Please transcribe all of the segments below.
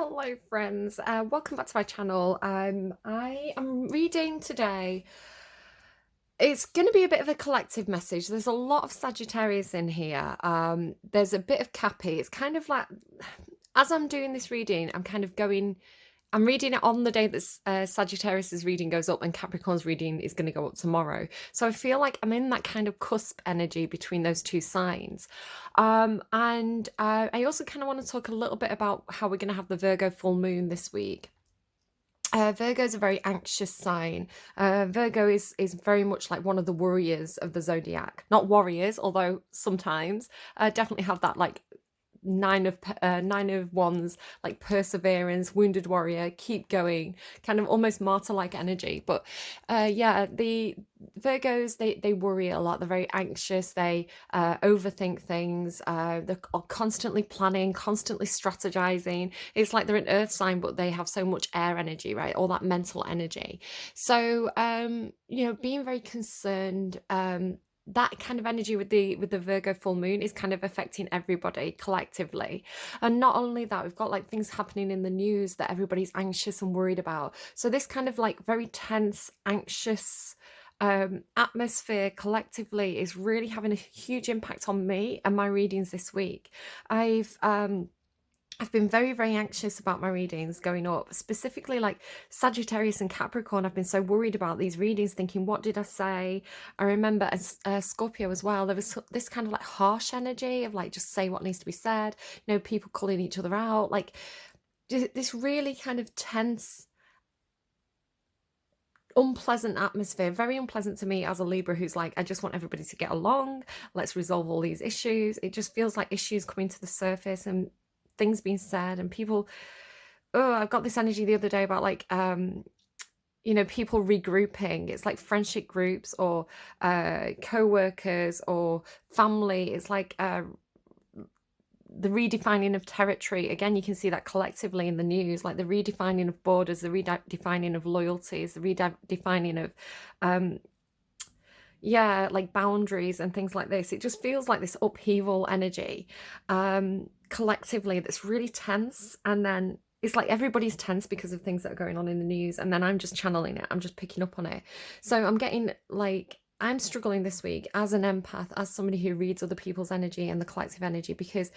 Hello friends, welcome back to my channel. I am reading today. It's going to be a bit of a collective message. There's a lot of Sagittarius in here. There's a bit of Cappy. It's kind of like, as I'm doing this reading, I'm reading it on the day that Sagittarius's reading goes up and Capricorn's reading is going to go up tomorrow. So I feel like I'm in that kind of cusp energy between those two signs. And I also kind of want to talk a little bit about how we're going to have the Virgo full moon this week. Virgo is a very anxious sign. Virgo is very much like one of the warriors of the zodiac. Not warriors, although sometimes definitely have that like nine of wands, like perseverance, wounded warrior, keep going, kind of almost martyr-like energy. But yeah, the Virgos, they worry a lot. They're very anxious. They overthink things. They're constantly planning, constantly strategizing. It's like they're an earth sign, but they have so much air energy, right? All that mental energy. So being very concerned, that kind of energy with the Virgo full moon is kind of affecting everybody collectively. And not only that, we've got like things happening in the news that everybody's anxious and worried about. So this kind of like very tense, anxious atmosphere collectively is really having a huge impact on me and my readings this week. I've been very, very anxious about my readings going up, specifically like Sagittarius and Capricorn. I've been so worried about these readings, thinking, what did I say? I remember as Scorpio as well, there was this kind of like harsh energy of like, just say what needs to be said, people calling each other out, like this really kind of tense, unpleasant atmosphere, very unpleasant to me as a Libra who's like, I just want everybody to get along. Let's resolve all these issues. It just feels like issues coming to the surface and things being said and people. I've got this energy the other day about like people regrouping. It's like friendship groups or co-workers or family. It's like the redefining of territory. Again, you can see that collectively in the news, like the redefining of borders, the redefining of loyalties, the redefining of like boundaries and things like this. It just feels like this upheaval energy collectively that's really tense. And then it's like everybody's tense because of things that are going on in the news, and then I'm just channeling it, I'm just picking up on it. So I'm getting like, I'm struggling this week as an empath, as somebody who reads other people's energy and the collective energy, because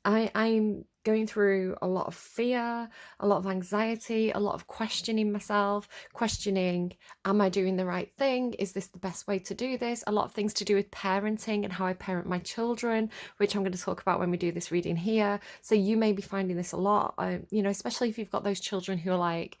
I'm going through a lot of fear, a lot of anxiety, a lot of questioning myself, questioning, am I doing the right thing? Is this the best way to do this? A lot of things to do with parenting and how I parent my children, which I'm going to talk about when we do this reading here. So you may be finding this a lot, especially if you've got those children who are like,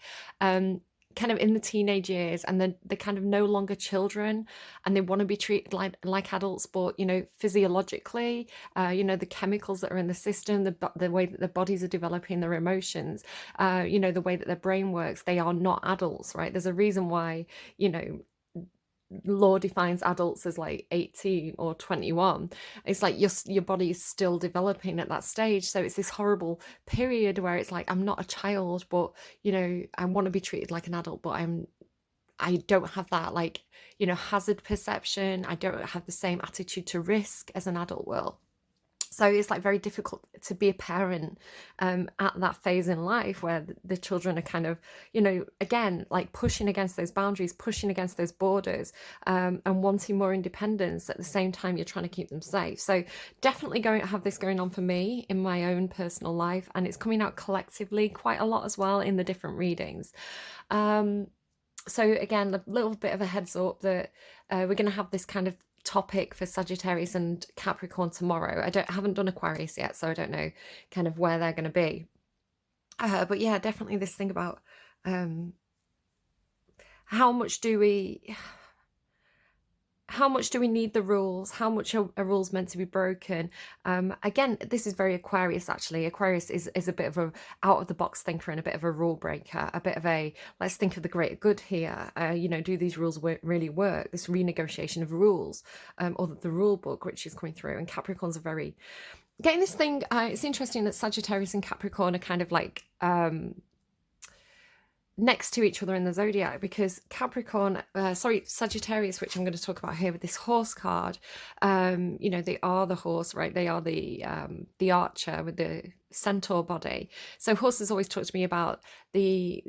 kind of in the teenage years, and then they're kind of no longer children and they want to be treated like adults, but physiologically, the chemicals that are in the system, the way that their bodies are developing, their emotions, the way that their brain works, they are not adults, right? There's a reason why law defines adults as like 18 or 21. It's like your body is still developing at that stage. So it's this horrible period where it's like, I'm not a child, but I want to be treated like an adult, but I don't have that like hazard perception. I don't have the same attitude to risk as an adult will. So it's like very difficult to be a parent at that phase in life where the children are kind of, again, like pushing against those boundaries, pushing against those borders, and wanting more independence at the same time you're trying to keep them safe. So definitely going to have this going on for me in my own personal life, and it's coming out collectively quite a lot as well in the different readings. So again, a little bit of a heads up that we're going to have this kind of topic for Sagittarius and Capricorn tomorrow. I haven't done Aquarius yet, so I don't know kind of where they're going to be. But yeah, definitely this thing about how much do we need the rules? How much are rules meant to be broken? Again, this is very Aquarius, actually. Aquarius is a bit of a out of the box thinker and a bit of a rule breaker, a bit of a, let's think of the greater good here. Do these rules really work? This renegotiation of rules, or the rule book, which is coming through. And Capricorns are very, getting this thing, it's interesting that Sagittarius and Capricorn are kind of like, next to each other in the zodiac, because Capricorn, sorry, Sagittarius, which I'm going to talk about here with this horse card, you know, they are the horse, right? They are the archer with the centaur body. So horses always talk to me about the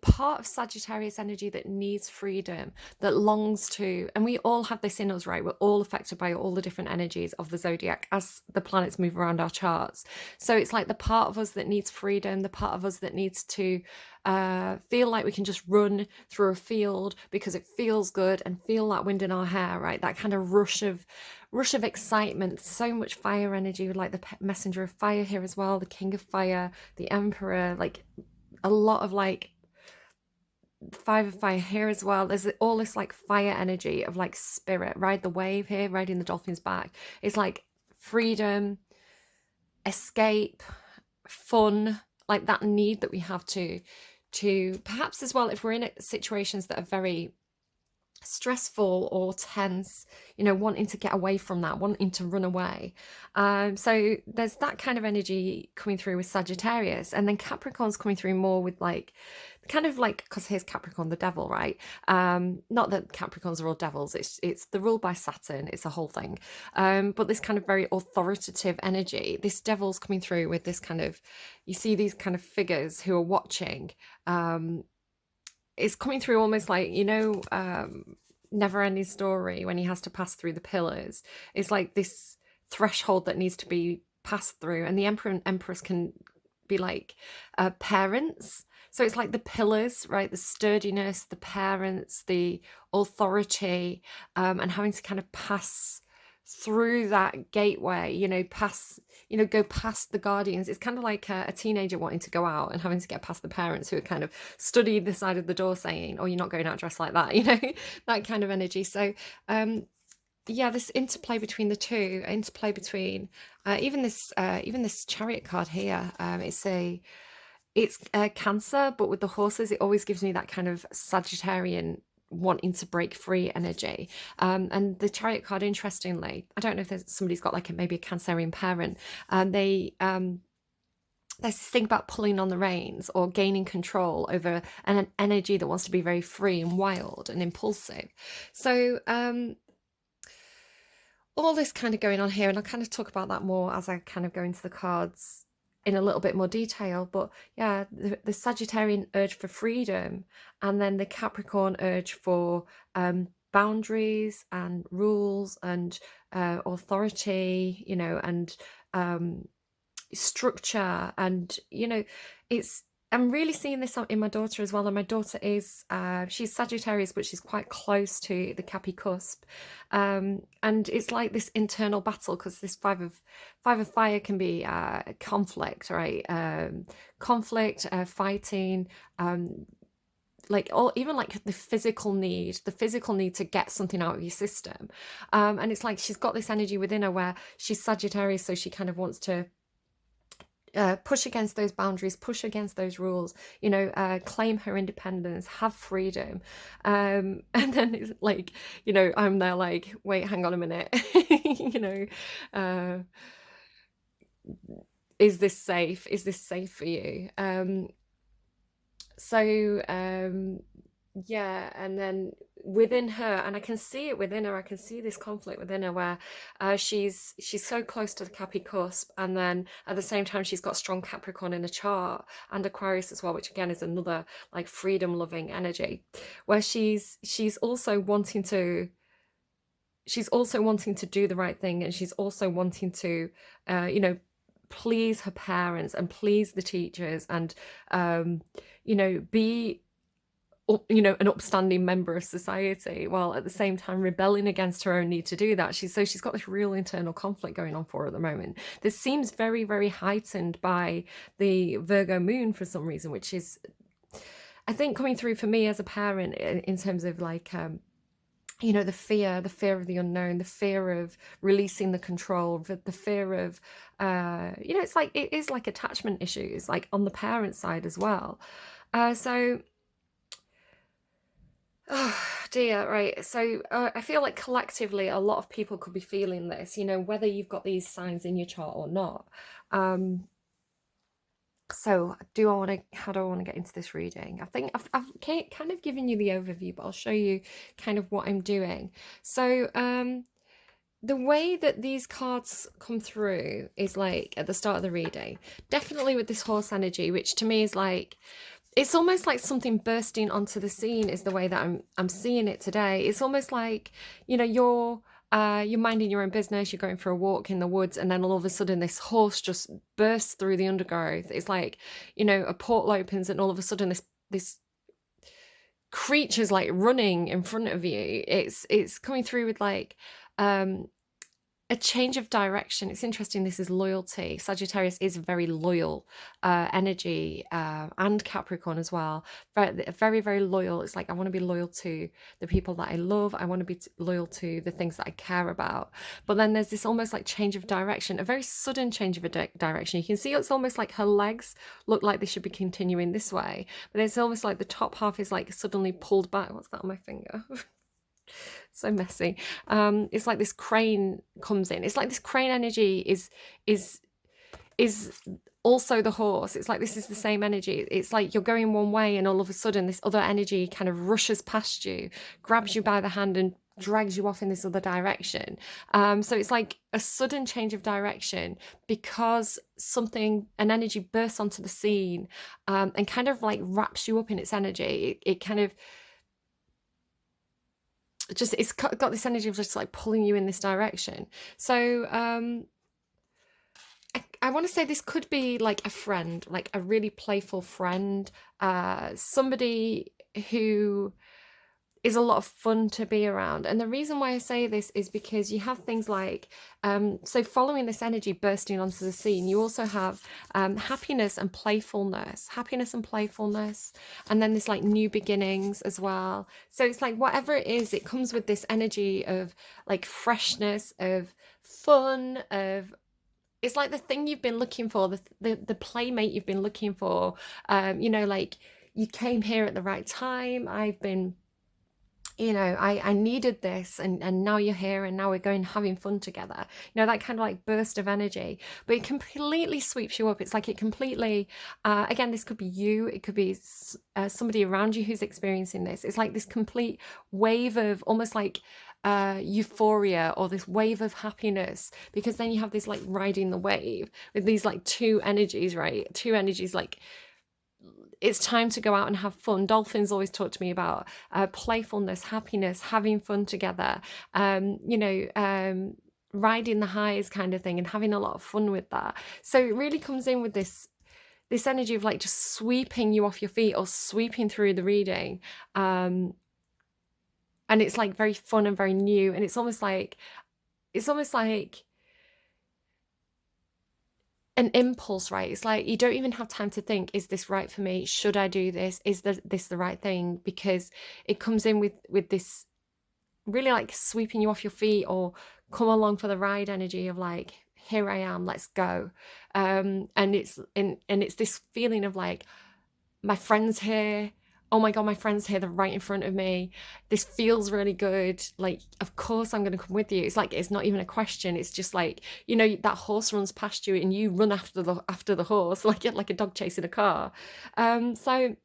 part of Sagittarius energy that needs freedom, that longs to, and we all have this in us, right? We're all affected by all the different energies of the zodiac as the planets move around our charts. So it's like the part of us that needs freedom, the part of us that needs to feel like we can just run through a field because it feels good and feel that wind in our hair, right? That kind of rush of excitement. So much fire energy, like the messenger of fire here as well, the king of fire, the emperor, like a lot of like five of fire here as well. There's all this like fire energy of like spirit. Ride the wave here, riding the dolphin's back. It's like freedom, escape, fun, like that need that we have to perhaps as well, if we're in situations that are very stressful or tense, you know, wanting to get away from that, wanting to run away. So there's that kind of energy coming through with Sagittarius, and then Capricorn's coming through more with like kind of like, because here's Capricorn, the devil, right? Not that Capricorns are all devils, it's the ruled by Saturn, it's a whole thing. But this kind of very authoritative energy, this devil's coming through with this kind of, you see these kind of figures who are watching. It's coming through almost like, you know, Never Ending Story, when he has to pass through the pillars. It's like this threshold that needs to be passed through, and the emperor and empress can be like parents. So it's like the pillars, right? The sturdiness, the parents, the authority, and having to kind of pass through that gateway, you know, go past the guardians. It's kind of like a teenager wanting to go out and having to get past the parents who are kind of stood either side of the door saying, oh, you're not going out dressed like that, you know, that kind of energy. So yeah, this interplay between the two, interplay between even this chariot card here, it's Cancer, but with the horses, it always gives me that kind of Sagittarian wanting to break free energy. And the chariot card, interestingly, I don't know if somebody's got like maybe a Cancerian parent, and there's this thing about pulling on the reins or gaining control over an energy that wants to be very free and wild and impulsive. So all this kind of going on here, and I'll kind of talk about that more as I kind of go into the cards in a little bit more detail. But yeah, the Sagittarian urge for freedom, and then the Capricorn urge for boundaries and rules and authority, you know, and structure. And you know, I'm really seeing this in my daughter as well. And my daughter is she's Sagittarius, but she's quite close to the Capi cusp, and it's like this internal battle, because this five of fire can be conflict, right? Conflict, fighting, like, or even like the physical need to get something out of your system. And it's like she's got this energy within her where she's Sagittarius, so she kind of wants to push against those boundaries, push against those rules, you know, claim her independence, have freedom. And then it's like, you know, I'm there like, wait, hang on a minute, you know, is this safe? Is this safe for you? Yeah, and then within her, and I can see it within her, I can see this conflict within her where she's so close to the Capi cusp, and then at the same time she's got strong Capricorn in the chart and Aquarius as well, which again is another like freedom loving energy, where she's also wanting to do the right thing, and she's also wanting to you know, please her parents and please the teachers, and you know, be, you know, an upstanding member of society, while at the same time rebelling against her own need to do that. She's got this real internal conflict going on for her at the moment. This seems very, very heightened by the Virgo moon for some reason, which is, I think, coming through for me as a parent in terms of like you know, the fear of the unknown, the fear of releasing the control, the fear of you know, it is like attachment issues, like on the parent side as well. So oh dear, right. So I feel like collectively a lot of people could be feeling this, you know, whether you've got these signs in your chart or not. So how do I want to get into this reading? I think I've kind of given you the overview, but I'll show you kind of what I'm doing. So the way that these cards come through is like at the start of the reading, definitely with this horse energy, which to me is like, it's almost like something bursting onto the scene is the way that I'm seeing it today. It's almost like, you know, you're minding your own business, you're going for a walk in the woods, and then all of a sudden this horse just bursts through the undergrowth. It's like, you know, a portal opens and all of a sudden this creature's like running in front of you. It's coming through with like a change of direction. It's interesting. This is loyalty. Sagittarius is very loyal energy, and Capricorn as well. Very, very, very loyal. It's like I want to be loyal to the people that I love. I want to be loyal to the things that I care about. But then there's this almost like change of direction, a very sudden change of a direction. You can see it's almost like her legs look like they should be continuing this way, but it's almost like the top half is like suddenly pulled back. What's that on my finger? So messy. It's like this crane comes in. It's like this crane energy is also the horse. It's like this is the same energy. It's like you're going one way and all of a sudden this other energy kind of rushes past you, grabs you by the hand and drags you off in this other direction. So it's like a sudden change of direction because an energy bursts onto the scene, and kind of like wraps you up in its energy. It kind of just, it's got this energy of just like pulling you in this direction. So I want to say this could be like a friend, like a really playful friend, somebody who is a lot of fun to be around. And the reason why I say this is because you have things like, so following this energy bursting onto the scene, you also have happiness and playfulness, and then this like new beginnings as well. So it's like whatever it is, it comes with this energy of like freshness, of fun, of, it's like the thing you've been looking for, the playmate you've been looking for. You know, like you came here at the right time. I've been, you know, I needed this, and now you're here, and now we're going having fun together. You know, that kind of like burst of energy, but it completely sweeps you up. It's like it completely, again, this could be you, it could be somebody around you who's experiencing this. It's like this complete wave of almost like euphoria, or this wave of happiness, because then you have this like riding the wave with these like two energies, right? Two energies, like it's time to go out and have fun. Dolphins always talk to me about playfulness, happiness, having fun together, you know, riding the highs kind of thing, and having a lot of fun with that. So it really comes in with this energy of like just sweeping you off your feet or sweeping through the reading. And it's like very fun and very new. And it's almost like an impulse, right? It's like you don't even have time to think, is this right for me? Should I do this? Is this the right thing? Because it comes in with this really like sweeping you off your feet, or come along for the ride energy of like, here I am, let's go. And it's this feeling of like, my friend's here. Oh my God, my friend's here. They're right in front of me. This feels really good. Like, of course I'm going to come with you. It's like, it's not even a question. It's just like, you know, that horse runs past you and you run after the horse, like a dog chasing a car. So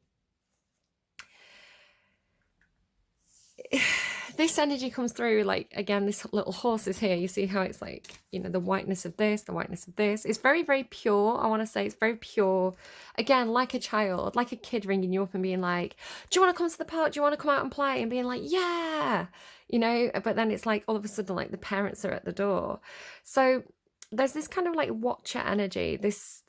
this energy comes through, like, again, this little horse is here. You see how it's like, you know, the whiteness of this, the whiteness of this. It's very, very pure. I want to say it's very pure. Again, like a child, like a kid ringing you up and being like, do you want to come to the park? Do you want to come out and play? And being like, yeah, you know, but then it's like all of a sudden, like the parents are at the door. So there's this kind of like watcher energy, this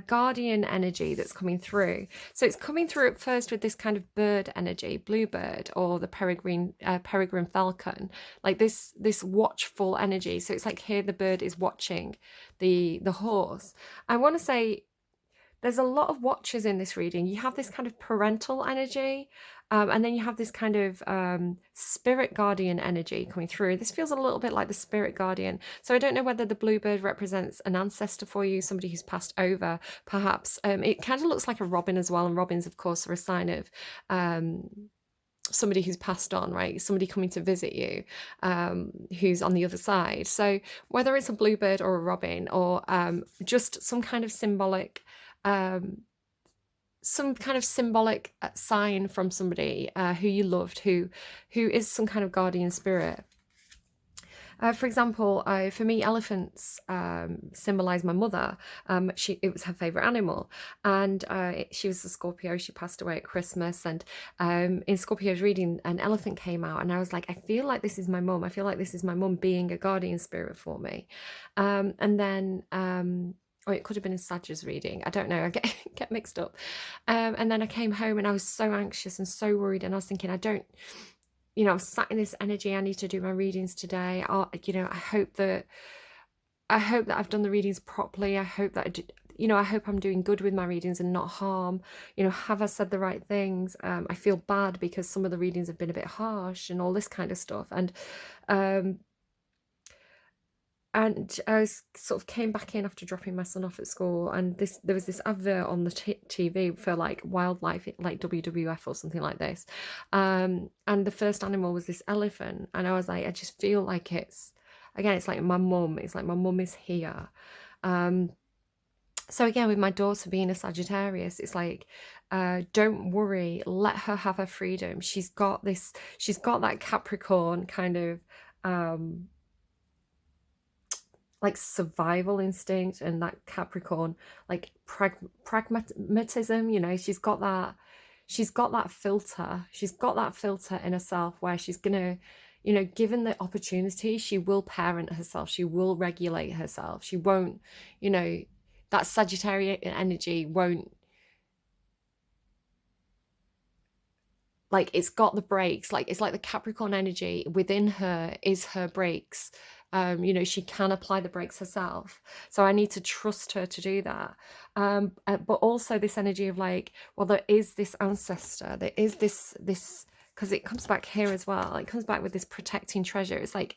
guardian energy that's coming through. So it's coming through at first with this kind of bird energy, bluebird, or the peregrine falcon, like this watchful energy. So it's like here the bird is watching the horse. I want to say there's a lot of watchers in this reading. You have this kind of parental energy, and then you have this kind of spirit guardian energy coming through. This feels a little bit like the spirit guardian. So I don't know whether the bluebird represents an ancestor for you, somebody who's passed over, perhaps. It kind of looks like a robin as well. And robins, of course, are a sign of somebody who's passed on, right? Somebody coming to visit you, who's on the other side. So whether it's a bluebird or a robin, or just some kind of symbolic some kind of symbolic sign from somebody who you loved, who is some kind of guardian spirit. For example, for me, elephants symbolize my mother. It was her favorite animal, and she was a Scorpio. She passed away at Christmas, and in Scorpio's reading, an elephant came out, and I was like, I feel like this is my mum. I feel like this is my mum being a guardian spirit for me. And then or it could have been in Sagittarius reading. I don't know. I get mixed up. And then I came home and I was so anxious and so worried, and I was thinking, I'm sat in this energy. I need to do my readings today. I hope that I've done the readings properly. I hope that I hope I'm doing good with my readings and not harm. Have I said the right things? I feel bad because some of the readings have been a bit harsh and all this kind of stuff. And I sort of came back in after dropping my son off at school, and there was this advert on the TV for like wildlife, like WWF or something like this. And the first animal was this elephant, and I was like, I just feel like it's like my mum. It's like my mum is here. So again, with my daughter being a Sagittarius, it's like, don't worry, let her have her freedom. She's got that Capricorn kind of like survival instinct, and that Capricorn like pragmatism. She's got that filter in herself where she's gonna, given the opportunity, she will parent herself, she will regulate herself, she won't, that Sagittarius energy won't, like, it's got the brakes. Like, it's like the Capricorn energy within her is her brakes. She can apply the brakes herself. So I need to trust her to do that. But also this energy of like, well, there is this ancestor, there is this, because it comes back here as well. It comes back with this protecting treasure. It's like,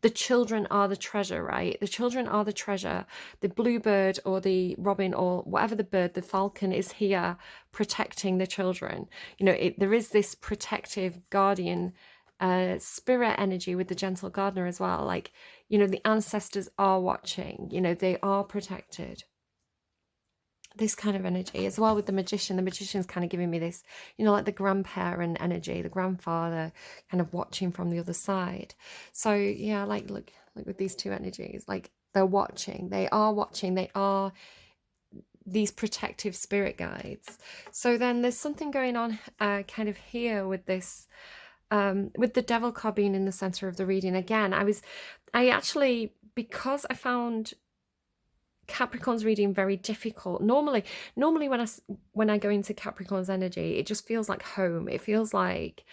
the children are the treasure, right? The children are the treasure. The bluebird or the robin or whatever the bird, the falcon is here protecting the children. There is this protective guardian spirit energy with the gentle gardener as well. Like, the ancestors are watching, they are protected. This kind of energy as well with the magician. The magician's kind of giving me this, like the grandparent energy, the grandfather kind of watching from the other side. So yeah, like look with these two energies, like they're watching, they are these protective spirit guides. So then there's something going on kind of here with this, with the devil card being in the center of the reading. Again, I actually, because I found Capricorn's reading very difficult. Normally when I go into Capricorn's energy, it just feels like home. It feels like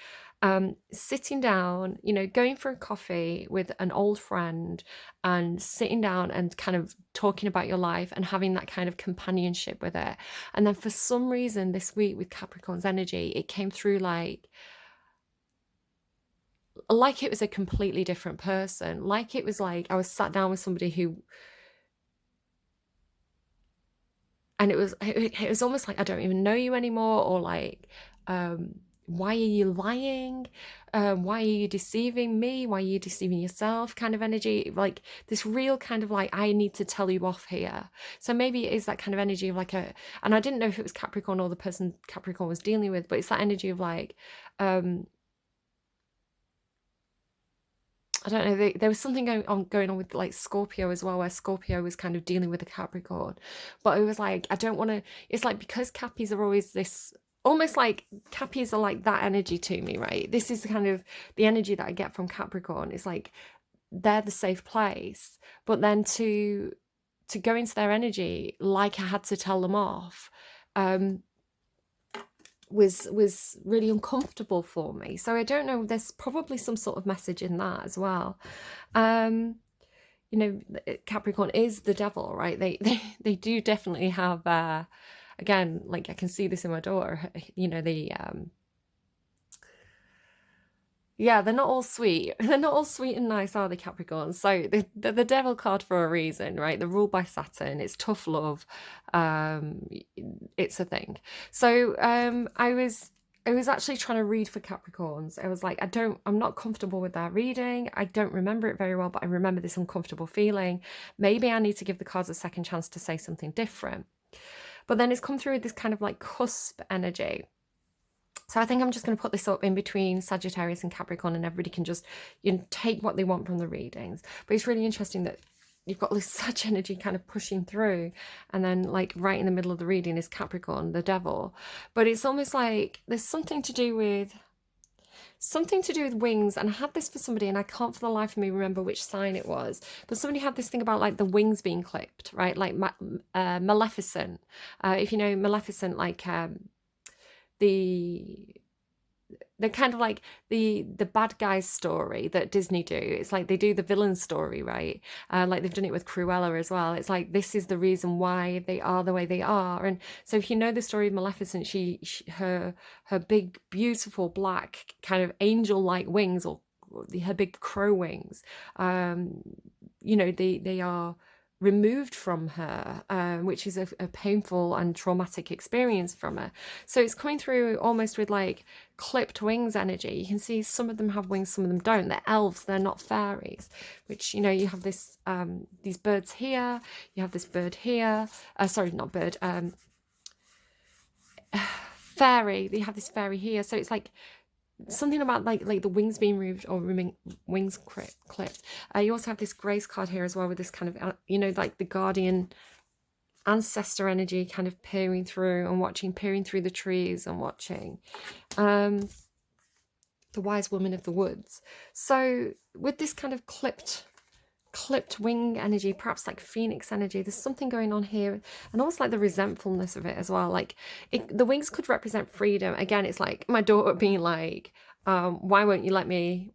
sitting down, going for a coffee with an old friend and sitting down and kind of talking about your life and having that kind of companionship with it. And then for some reason this week with Capricorn's energy, it came through like it was a completely different person. Like it was like I was sat down with somebody who, and it was almost like, I don't even know you anymore, or like, why are you lying? Why are you deceiving me? Why are you deceiving yourself? Kind of energy, like this real kind of like, I need to tell you off here. So maybe it is that kind of energy of like and I didn't know if it was Capricorn or the person Capricorn was dealing with, but it's that energy of like, I don't know, there was something going on with like Scorpio as well, where Scorpio was kind of dealing with the Capricorn. But it was like, I don't want to, it's like, because Cappies are always this, almost like Cappies are like that energy to me, right? This is kind of the energy that I get from Capricorn. It's like, they're the safe place. But then to go into their energy, like I had to tell them off, was really uncomfortable for me. So I don't know, there's probably some sort of message in that as well. Capricorn is the devil, right? They do definitely have again, like I can see this in my daughter, yeah, they're not all sweet. They're not all sweet and nice, are they, Capricorns? So the devil card for a reason, right? They're ruled by Saturn. It's tough love. It's a thing. So I was actually trying to read for Capricorns. I was like, I'm not comfortable with that reading. I don't remember it very well, but I remember this uncomfortable feeling. Maybe I need to give the cards a second chance to say something different. But then it's come through with this kind of like cusp energy. So I think I'm just going to put this up in between Sagittarius and Capricorn, and everybody can just, you know, take what they want from the readings. But it's really interesting that you've got this Sag energy kind of pushing through, and then like right in the middle of the reading is Capricorn, the devil. But it's almost like there's something to do with wings. And I had this for somebody, and I can't for the life of me remember which sign it was, but somebody had this thing about like the wings being clipped, right? Like Maleficent. If you know Maleficent, like the kind of like the bad guys story that Disney do. It's like they do the villain story, right? Like they've done it with Cruella as well. It's like this is the reason why they are the way they are. And so if you know the story of Maleficent, her big beautiful black kind of angel-like wings, or her big crow wings, you know, they are removed from her, which is a painful and traumatic experience from her. So it's coming through almost with like clipped wings energy. You can see some of them have wings, some of them don't. They're elves, they're not fairies, which, you know, you have this these birds here, you have this bird here, sorry, not bird, fairy, you have this fairy here. So it's like something about like the wings being removed or wings clipped. You also have this grace card here as well, with this kind of, you know, like the guardian ancestor energy kind of peering through and watching, peering through the trees and watching. The wise woman of the woods. So with this kind of clipped wing energy, perhaps like phoenix energy, there's something going on here, and almost like the resentfulness of it as well. Like the wings could represent freedom. Again, it's like my daughter being like, why won't you let me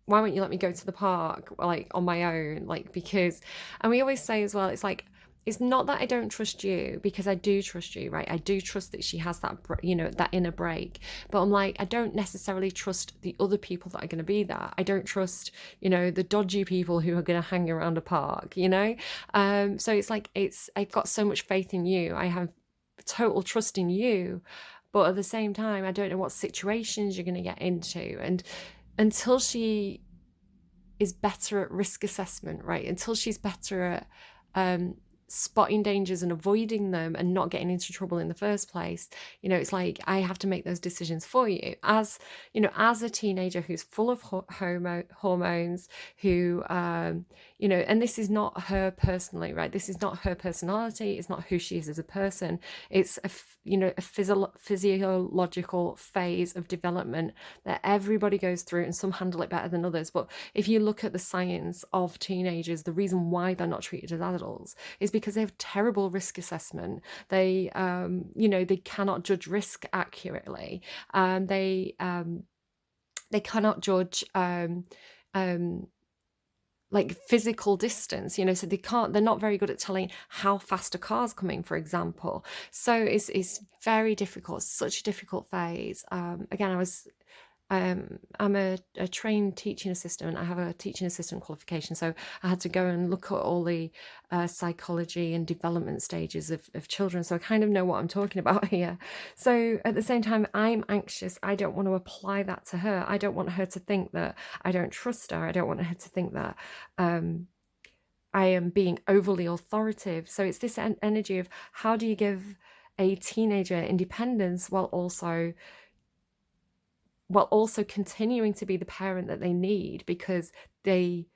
go to the park like on my own, like, because, and we always say as well, it's like, it's not that I don't trust you, because I do trust you, right? I do trust that she has that, you know, that inner break. But I'm like, I don't necessarily trust the other people that are going to be there. I don't trust, you know, the dodgy people who are going to hang around a park, you know? So it's like, I've got so much faith in you. I have total trust in you. But at the same time, I don't know what situations you're going to get into. And until she is better at risk assessment, right? Until she's better at, spotting dangers and avoiding them and not getting into trouble in the first place, you know, it's like I have to make those decisions for you, as you know, as a teenager who's full of hormones, who you know, and this is not her personally, right? This is not her personality, it's not who she is as a person. It's a, you know, a physiological phase of development that everybody goes through, and some handle it better than others. But if you look at the science of teenagers, the reason why they're not treated as adults is because they have terrible risk assessment. They you know, they cannot judge risk accurately. They cannot judge like physical distance, you know, so they're not very good at telling how fast a car's coming, for example. So it's very difficult, such a difficult phase. Again, I'm a trained teaching assistant. I have a teaching assistant qualification, so I had to go and look at all the psychology and development stages of children, so I kind of know what I'm talking about here. So at the same time, I'm anxious. I don't want to apply that to her. I don't want her to think that I don't trust her. I don't want her to think that I am being overly authoritative. So it's this energy of how do you give a teenager independence while also continuing to be the parent that they need, because they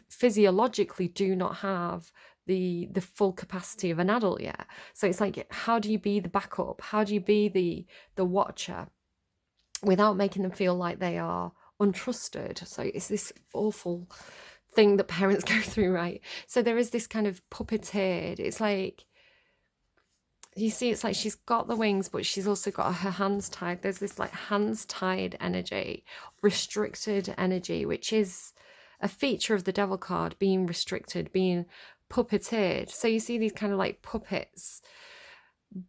physiologically do not have the full capacity of an adult yet. So it's like, how do you be the backup? How do you be the watcher without making them feel like they are untrusted? So it's this awful thing that parents go through, right? So there is this kind of puppeteered, it's like, you see, it's like she's got the wings, but she's also got her hands tied. There's this like hands tied energy, restricted energy, which is a feature of the devil card, being restricted, being puppeteered. So you see these kind of like puppets,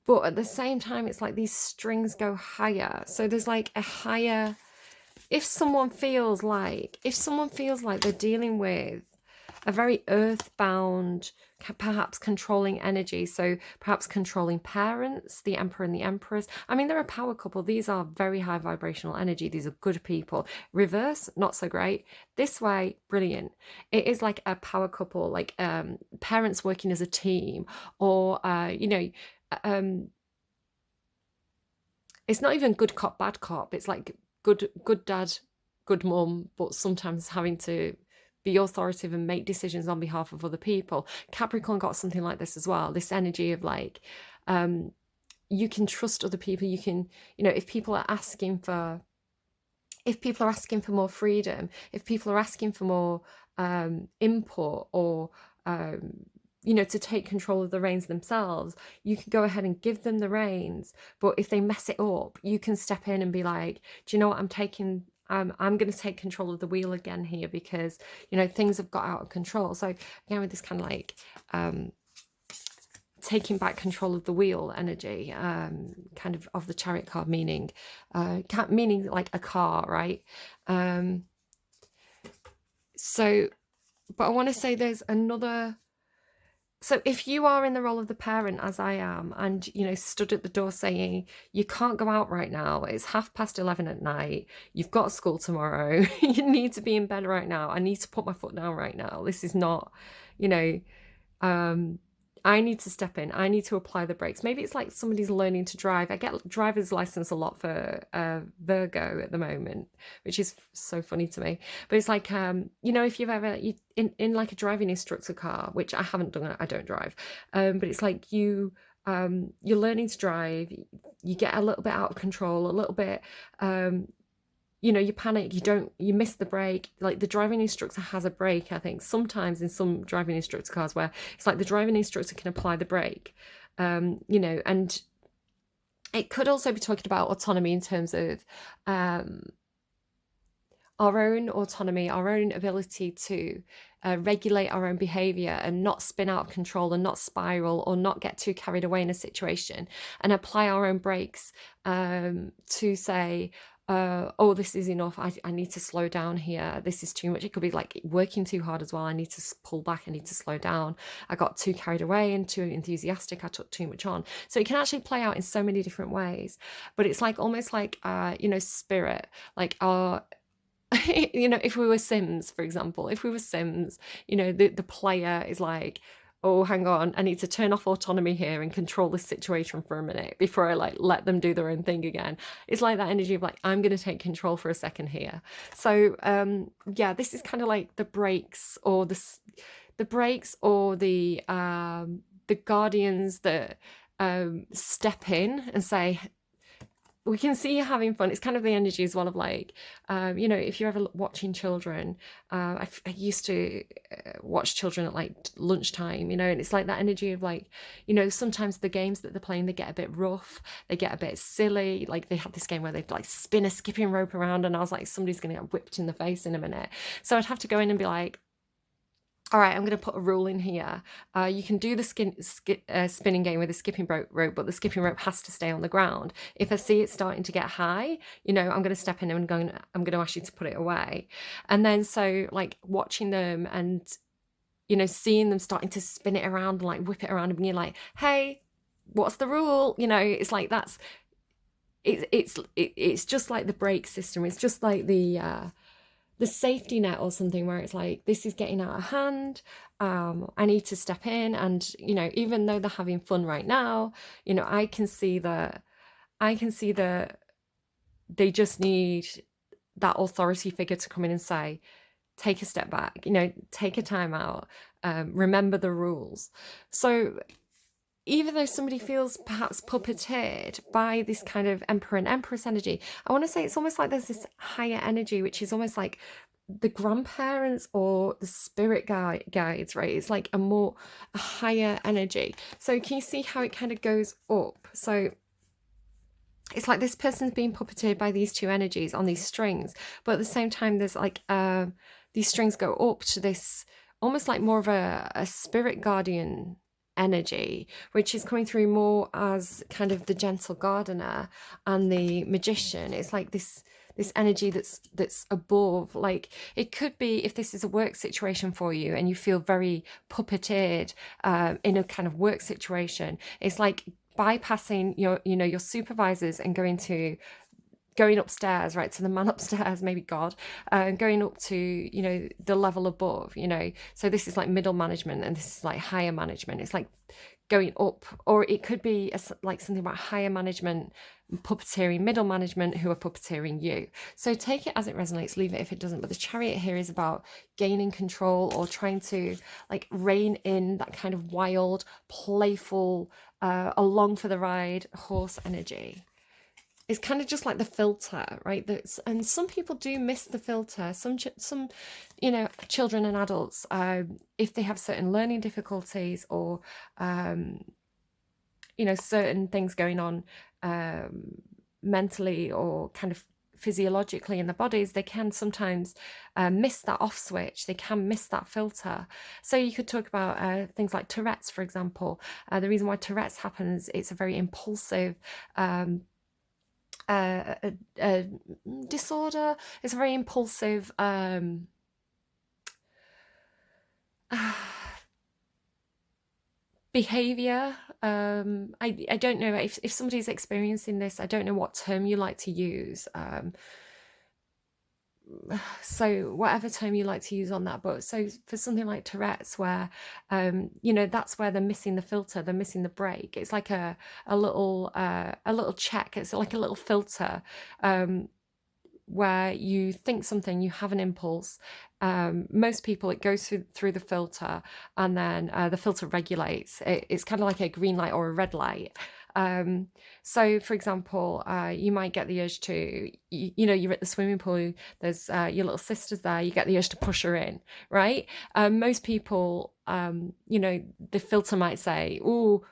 but at the same time, it's like these strings go higher. So there's like a higher, if someone feels like they're dealing with a very earthbound, perhaps controlling energy. So perhaps controlling parents, the emperor and the empress. I mean, they're a power couple. These are very high vibrational energy. These are good people. Reverse, not so great. This way, brilliant. It is like a power couple, like parents working as a team, or it's not even good cop, bad cop. It's like good dad, good mum, but sometimes having to be authoritative and make decisions on behalf of other people. Capricorn got something like this as well. This energy of like, you can trust other people. You can, if people are asking for more freedom, if people are asking for more input, or to take control of the reins themselves, you can go ahead and give them the reins. But if they mess it up, you can step in and be like, do you know what, I'm going to take control of the wheel again here, because things have got out of control. So again, with this kind of like taking back control of the wheel energy, kind of the Chariot card, meaning like a car, right? So, but I want to say there's another. So if you are in the role of the parent, as I am, and, stood at the door saying, you can't go out right now, it's 11:30 at night, you've got school tomorrow, you need to be in bed right now, I need to put my foot down right now, this is not, I need to step in, I need to apply the brakes. Maybe it's like somebody's learning to drive. I get driver's license a lot for Virgo at the moment, which is so funny to me. But it's like, if you've ever, in like a driving instructor car, which I haven't done, I don't drive, but it's like you're learning to drive, you get a little bit out of control, a little bit, you panic, you miss the brake. Like the driving instructor has a brake, I think, sometimes in some driving instructor cars, where it's like the driving instructor can apply the brake, and it could also be talking about autonomy in terms of our own autonomy, our own ability to regulate our own behavior and not spin out of control and not spiral or not get too carried away in a situation, and apply our own brakes to say, oh, this is enough, I need to slow down here, this is too much. It could be like working too hard as well, I need to pull back, I need to slow down, I got too carried away and too enthusiastic, I took too much on. So it can actually play out in so many different ways. But it's like almost like spirit, like our if we were Sims, for example, the player is like, oh, hang on, I need to turn off autonomy here and control this situation for a minute before I like let them do their own thing again. It's like that energy of like, I'm going to take control for a second here. So yeah, this is kind of like the brakes, or the guardians that step in and say, we can see you having fun. It's kind of the energy as well of like, if you're ever watching children, I used to watch children at like lunchtime, and it's like that energy of like, sometimes the games that they're playing, they get a bit rough, they get a bit silly. Like they had this game where they'd like spin a skipping rope around, and I was like, somebody's going to get whipped in the face in a minute. So I'd have to go in and be like, all right, I'm going to put a rule in here. You can do the spinning game with a skipping rope, but the skipping rope has to stay on the ground. If I see it starting to get high, I'm going to step in and I'm going to ask you to put it away. And then so like watching them and, seeing them starting to spin it around and like whip it around, and you're like, hey, what's the rule? It's like it's just like the brake system. It's just like the safety net or something, where it's like, this is getting out of hand, I need to step in. And even though they're having fun right now, I can see that they just need that authority figure to come in and say, take a step back, take a time out, remember the rules. So even though somebody feels perhaps puppeteered by this kind of Emperor and Empress energy, I want to say it's almost like there's this higher energy, which is almost like the grandparents or the spirit guides, right? It's like a higher energy. So can you see how it kind of goes up? So it's like this person's being puppeteered by these two energies on these strings, but at the same time, there's like these strings go up to this almost like more of a spirit guardian energy, which is coming through more as kind of the gentle gardener and the magician. It's like this this energy that's above. Like, it could be, if this is a work situation for you and you feel very puppeteered in a kind of work situation, it's like bypassing your supervisors and going upstairs, right, to the man upstairs, maybe God, and going up to, the level above, So this is like middle management, and this is like higher management. It's like going up. Or it could be like something about higher management puppeteering middle management, who are puppeteering you. So take it as it resonates, leave it if it doesn't. But the Chariot here is about gaining control, or trying to like rein in that kind of wild, playful, along for the ride horse energy. It's kind of just like the filter, right? And some people do miss the filter. Some children and adults, if they have certain learning difficulties, or certain things going on mentally or kind of physiologically in their bodies, they can sometimes miss that off switch. They can miss that filter. So you could talk about things like Tourette's, for example. The reason why Tourette's happens, it's a very impulsive disorder. It's a very impulsive behavior. I don't know if somebody's experiencing this. I don't know what term you like to use. So whatever term you like to use on that. But so for something like Tourette's, where that's where they're missing the filter, they're missing the brake. It's like a little check. It's like a little filter, where you think something, you have an impulse. Most people, it goes through the filter, and then the filter regulates. It's kind of like a green light or a red light. So for example, you might get the urge to, you're at the swimming pool, there's your little sister's there, you get the urge to push her in, right? Most people, the filter might say, oh,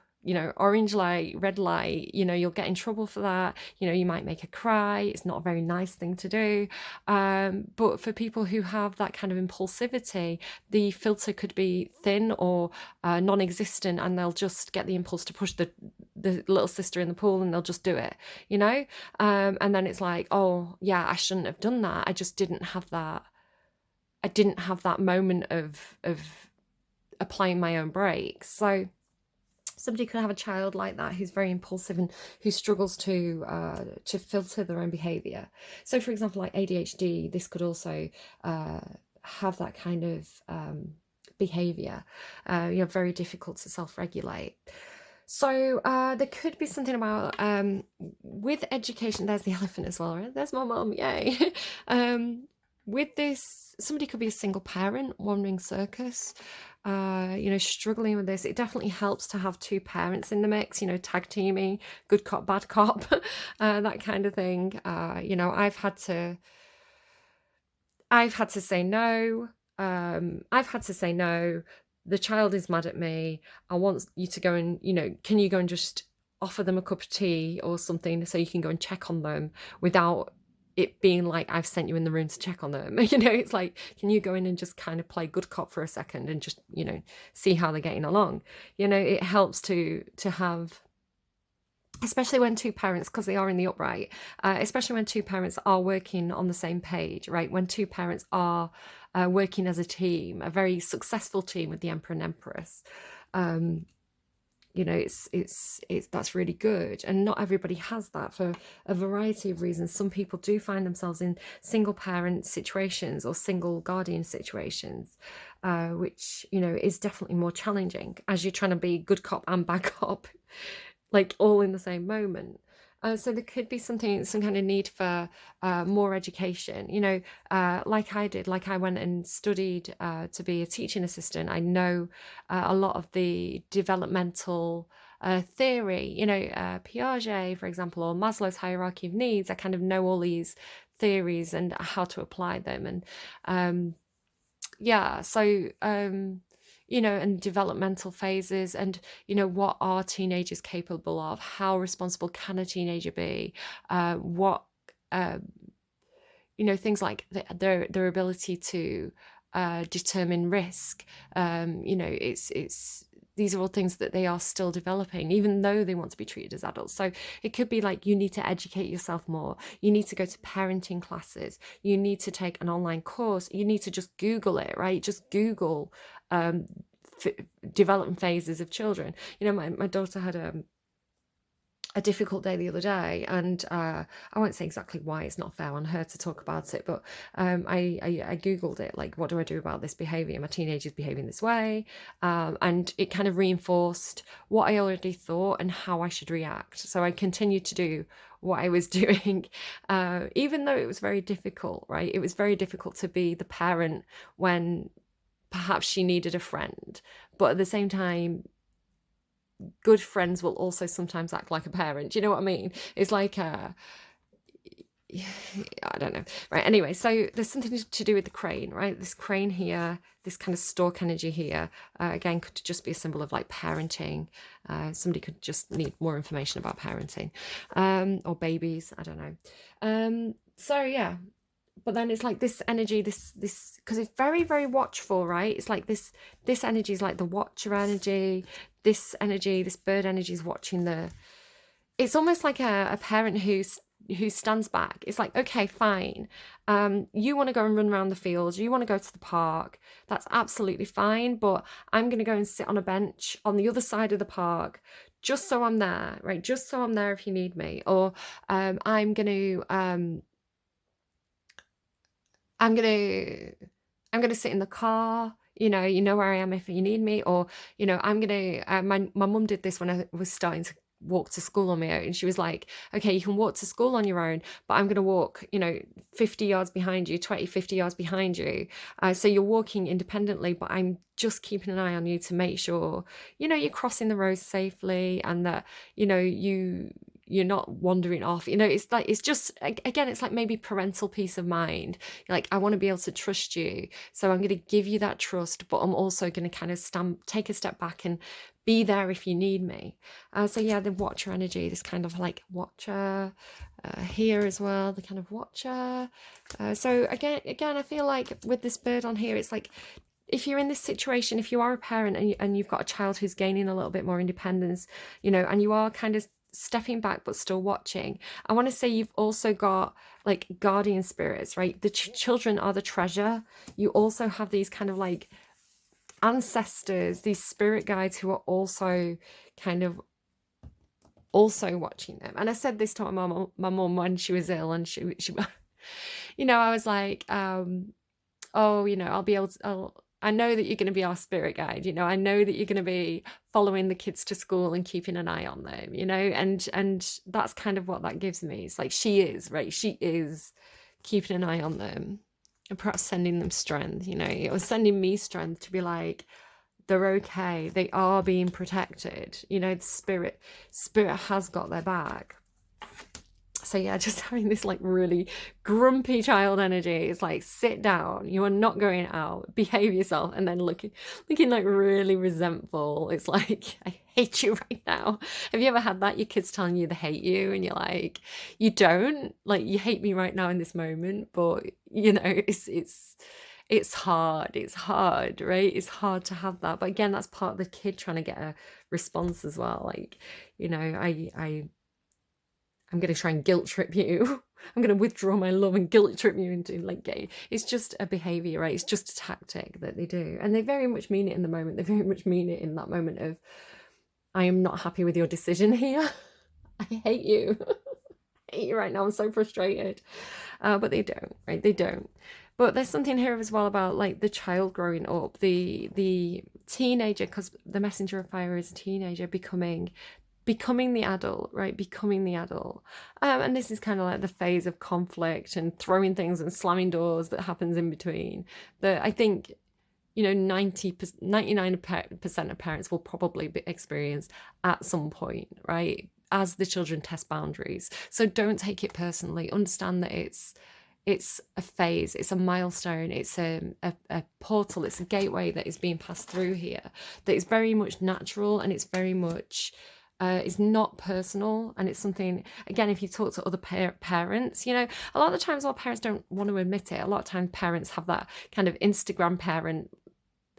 orange light, red light, you'll get in trouble for that. You might make her cry. It's not a very nice thing to do. But for people who have that kind of impulsivity, the filter could be thin or non-existent, and they'll just get the impulse to push the little sister in the pool, and they'll just do it, and then it's like, oh yeah, I shouldn't have done that. I just didn't have that. I didn't have that moment of applying my own brakes. So somebody could have a child like that who's very impulsive and who struggles to filter their own behavior. So for example, like ADHD, this could also have that kind of behavior. Very difficult to self-regulate. So there could be something about with education. There's the elephant as well, right? There's my mom, yay. With this, somebody could be a single parent, wandering circus, struggling with this. It definitely helps to have two parents in the mix, tag teaming, good cop, bad cop, that kind of thing. I've had to say no. I've had to say no. The child is mad at me. I want you to go and, can you go and just offer them a cup of tea or something so you can go and check on them without it being like I've sent you in the room to check on them. It's like, can you go in and just kind of play good cop for a second and just, see how they're getting along? It helps to have, especially when two parents, because they are in the upright, especially when two parents are working on the same page, right? When two parents are working as a team, a very successful team with the Emperor and Empress, it's that's really good. And not everybody has that for a variety of reasons. Some people do find themselves in single parent situations or single guardian situations, which is definitely more challenging as you're trying to be good cop and bad cop, like all in the same moment. So there could be some kind of need for more education, like I did, like I went and studied to be a teaching assistant. I know a lot of the developmental theory, Piaget, for example, or Maslow's hierarchy of needs. I kind of know all these theories and how to apply them. And and developmental phases, and what are teenagers capable of, how responsible can a teenager be, what things like their ability to determine risk. You know, these are all things that they are still developing, even though they want to be treated as adults. So it could be like, you need to educate yourself more. You need to go to parenting classes. You need to take an online course. You need to just Google it, right? Just Google development phases of children. You know, my daughter had a difficult day the other day, and I won't say exactly why, it's not fair on her to talk about it, but I googled it, like, what do I do about this behavior? My teenager's behaving this way, and it kind of reinforced what I already thought and how I should react. So I continued to do what I was doing, even though it was very difficult, right? It was very difficult to be the parent when perhaps she needed a friend, but at the same time, good friends will also sometimes act like a parent. Do you know what I mean? It's like I don't know. Right, anyway, so there's something to do with the crane, right? This crane here, this kind of stork energy here, again, could just be a symbol of like parenting. Somebody could just need more information about parenting, or babies, I don't know. So yeah, but then it's like this energy, this because it's very, very watchful, right? It's like this energy is like the watcher energy. This energy, this bird energy, is watching it's almost like a parent who stands back. It's like, okay, fine, you want to go and run around the fields, you want to go to the park, that's absolutely fine, but I'm going to go and sit on a bench on the other side of the park just so I'm there, right? Just so I'm there if you need me. Or I'm going to sit in the car, you know where I am if you need me. Or, you know, I'm going to, my mum did this when I was starting to walk to school on my own. She was like, okay, you can walk to school on your own, but I'm going to walk, 50 yards behind you, 50 yards behind you. So you're walking independently, but I'm just keeping an eye on you to make sure, you're crossing the road safely, and that, you're not wandering off. It's like, it's just, again, it's like maybe parental peace of mind. Like, I want to be able to trust you, so I'm going to give you that trust, but I'm also going to kind of take a step back and be there if you need me. So yeah, the watcher energy, this kind of like watcher here as well, the kind of watcher. So again, I feel like with this bird on here, it's like, if you're in this situation, if you are a parent and you've got a child who's gaining a little bit more independence, and you are kind of stepping back but still watching, I want to say you've also got like guardian spirits, right? The children are the treasure. You also have these kind of like ancestors, these spirit guides who are also kind of also watching them. And I said this to my mum when she was ill, and she I was like, I'll be able to, I know that you're going to be our spirit guide, I know that you're going to be following the kids to school and keeping an eye on them, and that's kind of what that gives me. It's like, she is, right? She is keeping an eye on them, and perhaps sending them strength, it was sending me strength to be like, they're okay, they are being protected, the spirit has got their back. So yeah, just having this like really grumpy child energy. It's like, sit down, you are not going out, behave yourself, and then looking like really resentful. It's like, I hate you right now. Have you ever had that? Your kids telling you they hate you, and you're like, you don't, like, you hate me right now in this moment, but it's hard, right? It's hard to have that. But again, that's part of the kid trying to get a response as well. Like, I'm going to try and guilt trip you. I'm going to withdraw my love and guilt trip you into like gay. It's just a behavior, right? It's just a tactic that they do. And they very much mean it in the moment. They very much mean it in that moment of, I am not happy with your decision here. I hate you. I hate you right now. I'm so frustrated. But they don't, right? They don't. But there's something here as well about like the child growing up, the teenager, because the messenger of fire is a teenager becoming the adult, right? Becoming the adult. And this is kind of like the phase of conflict and throwing things and slamming doors that happens in between. That I think, 99% of parents will probably experience at some point, right? As the children test boundaries. So don't take it personally. Understand that it's a phase, it's a milestone, it's a portal, it's a gateway that is being passed through here, that is very much natural, and it's very much is not personal, and it's something, again, if you talk to other parents, you know, a lot of the times our parents don't want to admit it. A lot of times parents have that kind of Instagram parent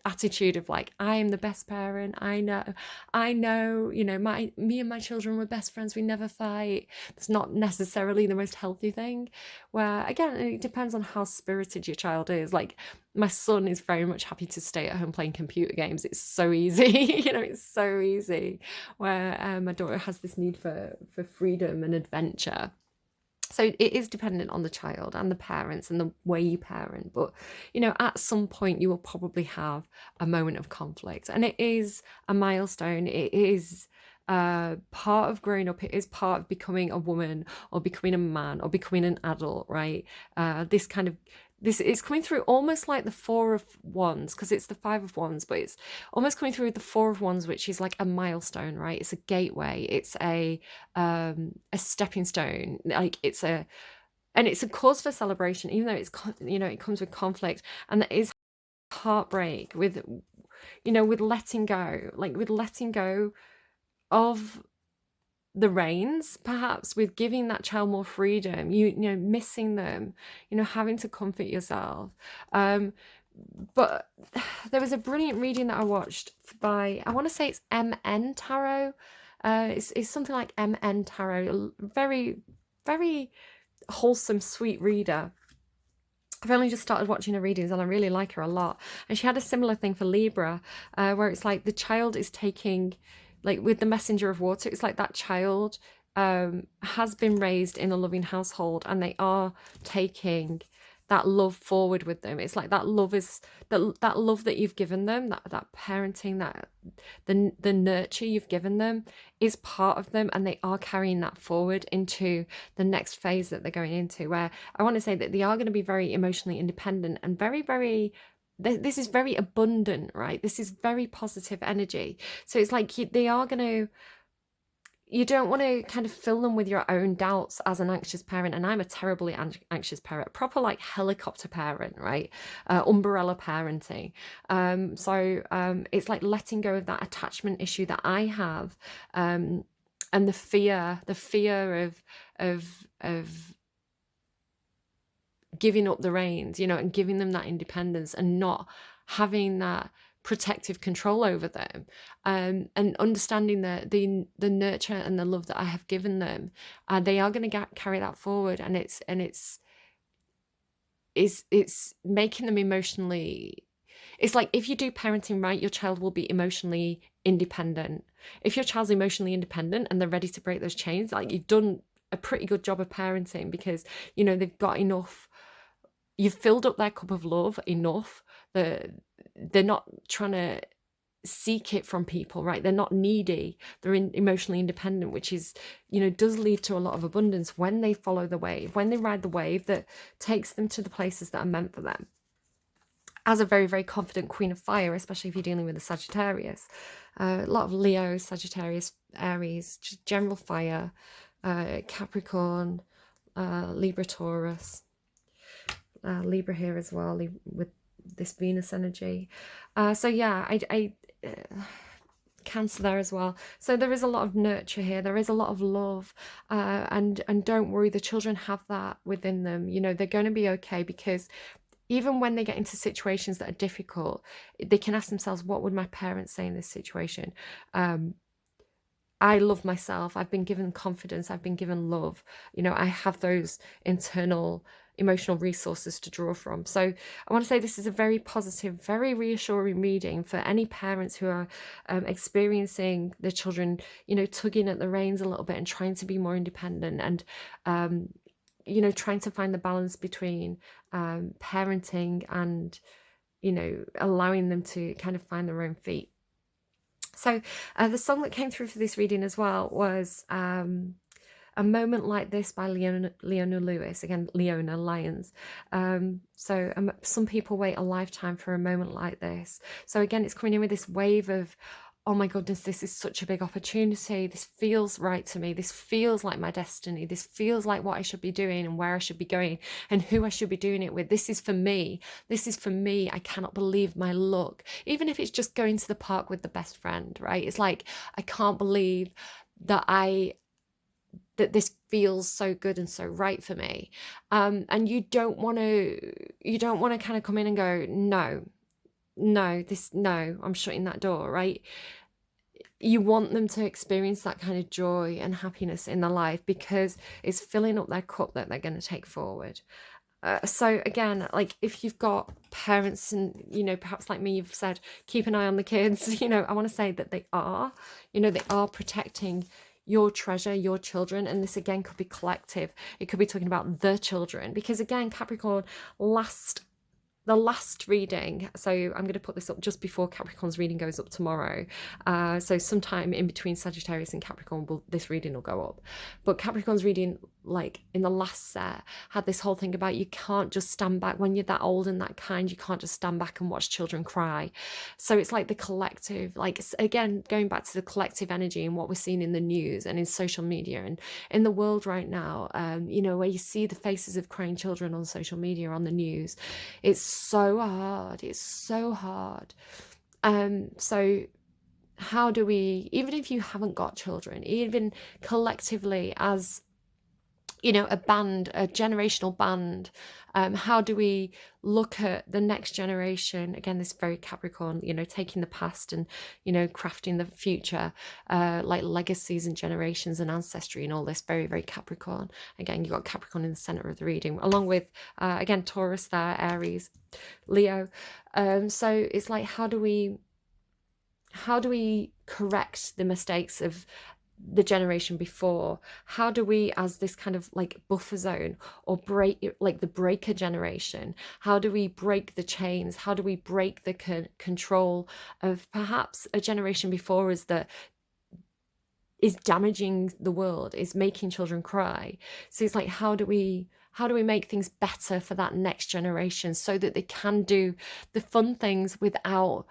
attitude of like, I am the best parent, I know, you know, me and my children were best friends, we never fight. It's not necessarily the most healthy thing, where again, it depends on how spirited your child is. Like, my son is very much happy to stay at home playing computer games. It's so easy. You know, it's so easy. Where my daughter has this need for freedom and adventure. So it is dependent on the child and the parents and the way you parent. But, you know, at some point you will probably have a moment of conflict. And it is a milestone. It is part of growing up. It is part of becoming a woman or becoming a man or becoming an adult, right? This is coming through almost like the Four of Wands, because it's the Five of Wands, but it's almost coming through the Four of Wands, which is like a milestone, right? It's a gateway. It's a stepping stone. Like, it's a cause for celebration, even though it's, you know, it comes with conflict, and there is heartbreak with, you know, with letting go, like with letting go of the reins, perhaps, with giving that child more freedom, you know, missing them, you know, having to comfort yourself. But there was a brilliant reading that I watched by, I want to say it's MN Tarot. It's something like MN Tarot, a very, very wholesome, sweet reader. I've only just started watching her readings and I really like her a lot. And she had a similar thing for Libra, where it's like the child is taking, like with the messenger of water, it's like that child has been raised in a loving household and they are taking that love forward with them. It's like that love is that love that you've given them, that parenting, that the nurture you've given them is part of them, and they are carrying that forward into the next phase that they're going into, where I want to say that they are going to be very emotionally independent and very, very, this is very abundant, right? This is very positive energy. So it's like they are going to, you don't want to kind of fill them with your own doubts as an anxious parent. And I'm a terribly anxious parent, proper like helicopter parent, right? Umbrella parenting. It's like letting go of that attachment issue that I have, and the fear of giving up the reins, you know, and giving them that independence and not having that protective control over them, and understanding the nurture and the love that I have given them, they are going to carry that forward, and it's making them emotionally. It's like, if you do parenting right, your child will be emotionally independent. If your child's emotionally independent and they're ready to break those chains, like, you've done a pretty good job of parenting, because, you know, they've got enough. You've filled up their cup of love enough that they're not trying to seek it from people, right? They're not needy. They're emotionally independent, which is, you know, does lead to a lot of abundance when they follow the wave, when they ride the wave that takes them to the places that are meant for them. As a very, very confident Queen of Fire, especially if you're dealing with a Sagittarius, a lot of Leo, Sagittarius, Aries, just general fire, Capricorn, Libra, Taurus, Libra here as well, with this Venus energy. So yeah, I Cancer there as well. So there is a lot of nurture here. There is a lot of love, and don't worry, the children have that within them. You know, they're going to be okay, because even when they get into situations that are difficult, they can ask themselves, what would my parents say in this situation? I love myself. I've been given confidence. I've been given love. You know, I have those internal emotional resources to draw from. So I want to say this is a very positive, very reassuring reading for any parents who are experiencing their children, you know, tugging at the reins a little bit and trying to be more independent, and you know, trying to find the balance between parenting and, you know, allowing them to kind of find their own feet. So the song that came through for this reading as well was A Moment Like This by Leona Lewis. Again, Leona, lions. Some people wait a lifetime for a moment like this. So again, it's coming in with this wave of, oh my goodness, this is such a big opportunity. This feels right to me. This feels like my destiny. This feels like what I should be doing and where I should be going and who I should be doing it with. This is for me. This is for me. I cannot believe my luck. Even if it's just going to the park with the best friend, right? It's like, I can't believe that this feels so good and so right for me. And you don't want to kind of come in and go, no, no, I'm shutting that door, right? You want them to experience that kind of joy and happiness in their life, because it's filling up their cup that they're going to take forward. So again, like if you've got parents and, perhaps like me, you've said, keep an eye on the kids, I want to say that they are protecting your treasure, your children. And this again could be collective. It could be talking about the children, because again, Capricorn, the last reading, so I'm going to put this up just before Capricorn's reading goes up tomorrow, so sometime in between Sagittarius and Capricorn this reading will go up. But Capricorn's reading, like in the last set, had this whole thing about you can't just stand back when you're that old and that kind. You can't just stand back and watch children cry. So it's like the collective, like again going back to the collective energy and what we're seeing in the news and in social media and in the world right now, where you see the faces of crying children on social media, on the news. It's so hard. It's so hard. So how do we, even if you haven't got children, even collectively as, a band, a generational band, how do we look at the next generation? Again, this very Capricorn, taking the past and, crafting the future, like legacies and generations and ancestry and all this, very, very Capricorn. Again, you've got Capricorn in the center of the reading, along with, again, Taurus there, Aries, Leo. So it's like, how do we correct the mistakes of the generation before? How do we, as this kind of like buffer zone, or break, like the breaker generation, how do we break the chains? How do we break the control of perhaps a generation before us that is damaging the world, is making children cry? So it's like, how do we make things better for that next generation so that they can do the fun things without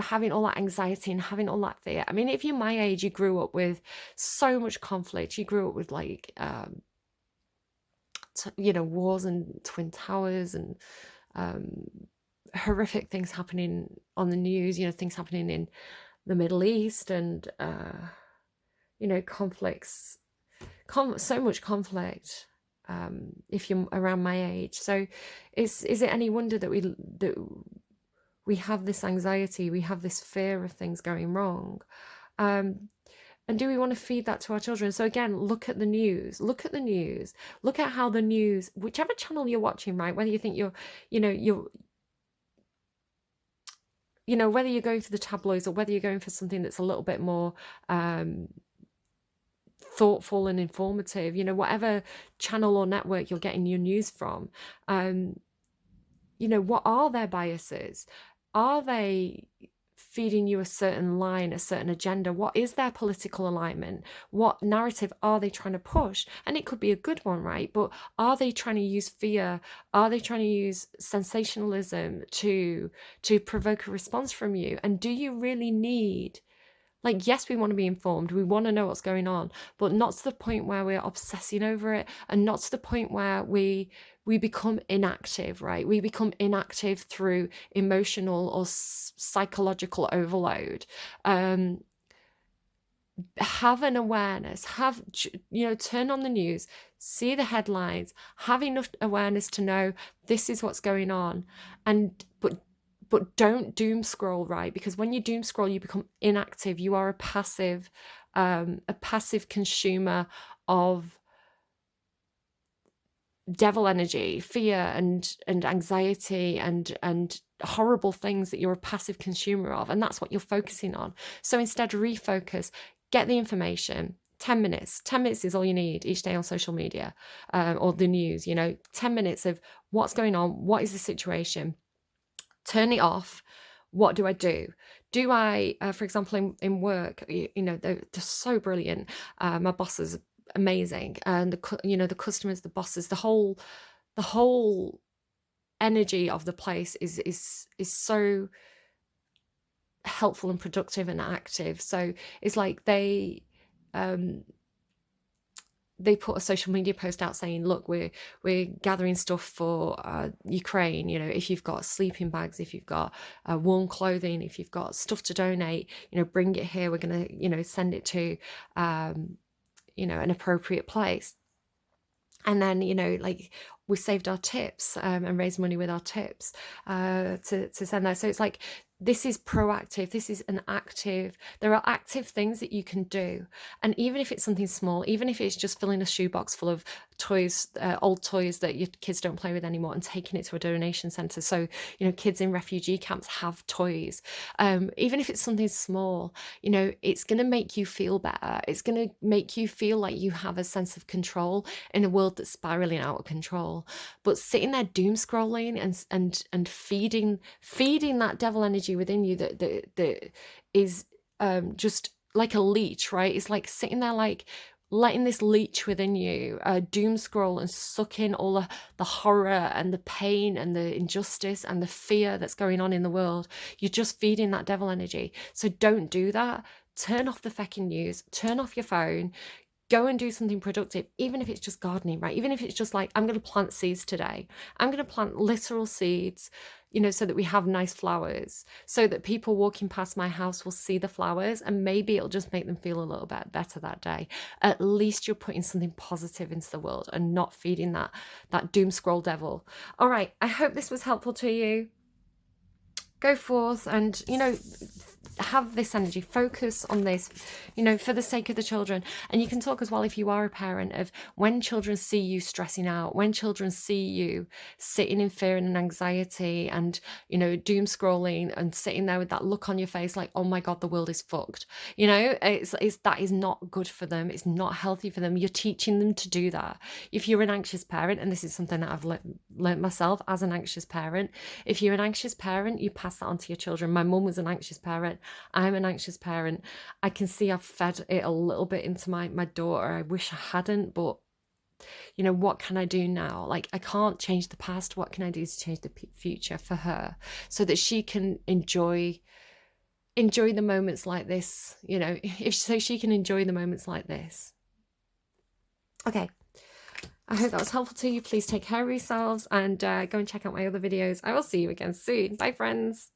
having all that anxiety and having all that fear? I mean, if you're my age, you grew up with so much conflict. You grew up with like, wars and twin towers and horrific things happening on the news, things happening in the Middle East and, conflicts, so much conflict, if you're around my age. So is it any wonder that we have this anxiety, we have this fear of things going wrong? And do we want to feed that to our children? So again, look at the news, look at how the news, whichever channel you're watching, right? Whether you think whether you're going for the tabloids or whether you're going for something that's a little bit more thoughtful and informative, whatever channel or network you're getting your news from, what are their biases? Are they feeding you a certain line, a certain agenda? What is their political alignment? What narrative are they trying to push? And it could be a good one, right? But are they trying to use fear? Are they trying to use sensationalism to provoke a response from you? And do you really need, like, yes, we want to be informed, we want to know what's going on, but not to the point where we're obsessing over it, and not to the point where we become inactive, right? We become inactive through emotional or psychological overload. Have an awareness, turn on the news, see the headlines, have enough awareness to know this is what's going on, but don't doom scroll, right? Because when you doom scroll, you become inactive. You are a passive consumer of devil energy, fear and anxiety and horrible things that you're a passive consumer of, and that's what you're focusing on. So instead, refocus, get the information. 10 minutes is all you need each day on social media, or the news. 10 minutes of what's going on, what is the situation, turn it off. What do I do? Do I, for example, in work, they're so brilliant. My boss is amazing, and the customers, the bosses, the whole energy of the place is so helpful and productive and active. So it's like they they put a social media post out saying, look, we're gathering stuff for Ukraine. You know, if you've got sleeping bags, if you've got warm clothing, if you've got stuff to donate, you know, bring it here. We're going to, you know, send it to, you know, an appropriate place. And then, you know, like, we saved our tips and raised money with our tips to send there. So it's like, this is proactive. This is an active, there are active things that you can do. And even if it's something small, even if it's just filling a shoebox full of toys, old toys that your kids don't play with anymore, and taking it to a donation center. So, you know, kids in refugee camps have toys. Even if it's something small, you know, it's going to make you feel better. It's going to make you feel like you have a sense of control in a world that's spiraling out of control. But sitting there doom scrolling and feeding that devil energy within you that is just like a leech, right? It's like sitting there, like letting this leech within you doom scroll and suck in all the horror and the pain and the injustice and the fear that's going on in the world. You're just feeding that devil energy. So don't do that. Turn off the fucking news, turn off your phone, go and do something productive, even if it's just gardening, right? Even if it's just like, I'm going to plant seeds today. I'm going to plant literal seeds, you know, so that we have nice flowers, so that people walking past my house will see the flowers, and maybe it'll just make them feel a little bit better that day. At least you're putting something positive into the world and not feeding that doom scroll devil. All right, I hope this was helpful to you. Go forth and, you know, have this energy, focus on this, you know, for the sake of the children. And you can talk as well, if you are a parent, of when children see you stressing out, when children see you sitting in fear and anxiety and, you know, doom scrolling and sitting there with that look on your face like, oh my God, the world is fucked. You know, it's that is not good for them. It's not healthy for them. You're teaching them to do that. If you're an anxious parent, and this is something that I've learned myself as an anxious parent, if you're an anxious parent, you pass that on to your children. My mum was an anxious parent. I'm an anxious parent. I can see I've fed it a little bit into my daughter. I wish I hadn't, but you know, what can I do now? Like, I can't change the past. What can I do to change the future for her, so that she can enjoy the moments like this, you know, so she can enjoy the moments like this. Okay. I hope that was helpful to you. Please take care of yourselves and go and check out my other videos. I will see you again soon. Bye, friends.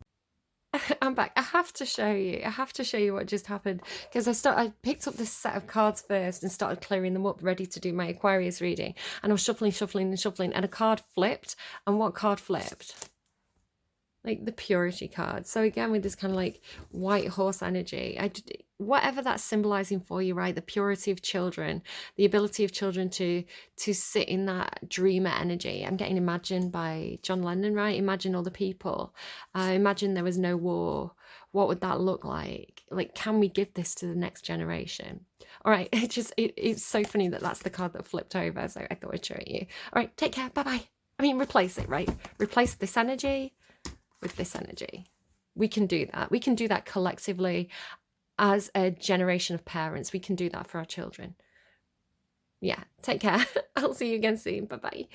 I'm back. I have to show you what just happened, because I picked up this set of cards first and started clearing them up, ready to do my Aquarius reading, and I was shuffling and a card flipped. And what card flipped? Like the purity card. So again, with this kind of like white horse energy, whatever that's symbolizing for you, right? The purity of children, the ability of children to sit in that dreamer energy. I'm getting Imagine by John Lennon, right? Imagine all the people. Imagine there was no war. What would that look like? Like, can we give this to the next generation? All right, it's so funny that that's the card that flipped over. So I thought I'd show it you. All right, take care. Bye-bye. I mean, replace it, right? Replace this energy with this energy. We can do that. We can do that collectively as a generation of parents. We can do that for our children. Yeah, take care. I'll see you again soon. Bye-bye.